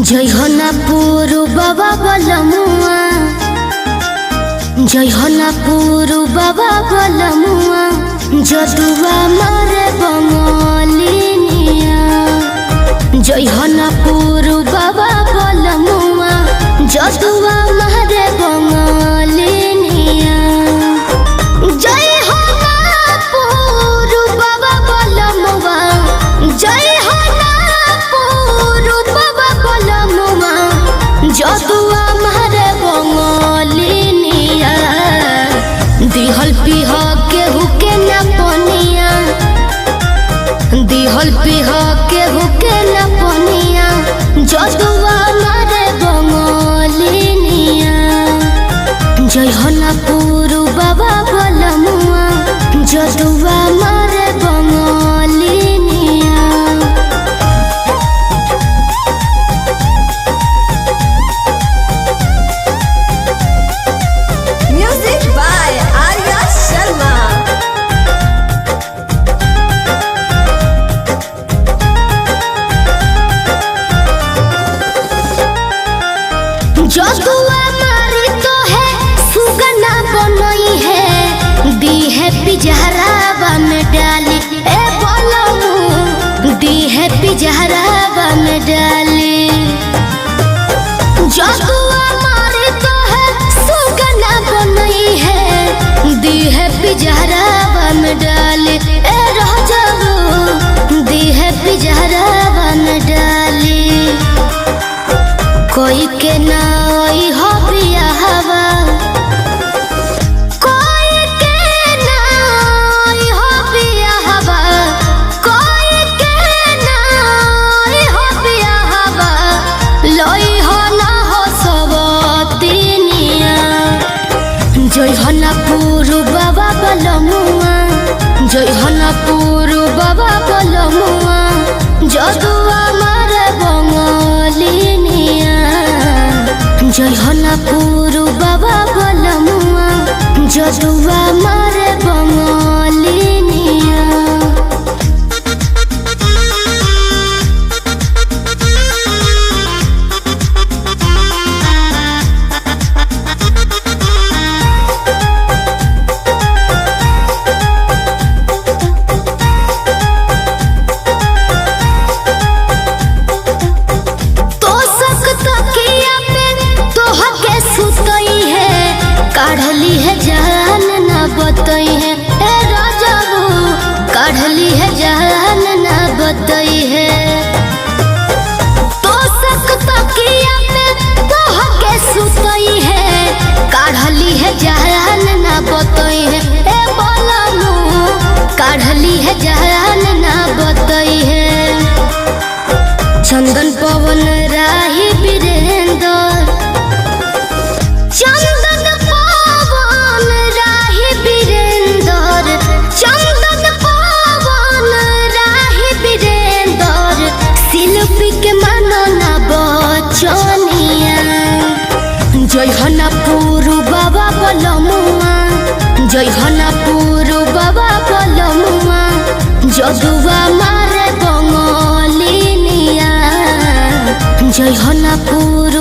जय हो ना पुरु बाबा बलमुआ, जय हो ना पुरु बाबा बलमुआ, जदुआ मारे बंगलिनिया। जय हो ना पुरु बाबा बलमुआ, जदुआ मारे बंगलिनिया। जय हो ना पुरु बाबा बलमुआ, जय हो ना पुरु बाबा बलमुआ, जदुआ मारे बंगलिनिया। दिहल पिह केहू के न पनिया, दिहल पिह केहू के न पनिया, जदुआ मारे बंगलिनिया। जय हो ना पुरु बाबा बलमुआ, जदुआ मारे बंगलिनिया। Music by Arya Sharma. जदुआ मारी तो है सुगना बनई है, दी है पिजहरावा में डाली ए बोलमू, दी है पिजहरावा में डाली। जदुआ मारी तो है सुगना बनई है, दी है पिजहरावा में डाली ए राजाऊ, दी है पिजहरावा में डाली। कोई के नाई हो बियाहवा, कोई के नाई हो बियाहवा, कोई के नाई हो बियाहवा, लोई हो ना हो सबतिनिया। जय हो ना पुरु बाबा बलमुआ, जय हो ना पुरु बाबा बलमुआ, जदुआ मारे बंगलिनिया। जय हो ना पुरु बाबा बलमुआ, जदुआ मारे बंगलिनिया। तो सकत किया पे तोह के सुतई है, काढ़ली है जान ना बतई है ए राजाऊ, काढ़ली है जान ना बतई है। तो सकत किया पे तोह के सुतई है, काढ़ली है जान ना बतई है ए बोलमू, काढ़ली है जान ना बतई है। चंदन पवन राही वीरेंद्र, चंदन पवन राही वीरेंद्र, चंदन पवन राही वीरेंद्र, शिल्पी के मनना बचनिया। जय हो ना पुरु बाबा बलमुआ, जय हो ना पुरु बाबा बलमुआ, जदुआ मारे बंगलिनिया। जय हो ना पुरु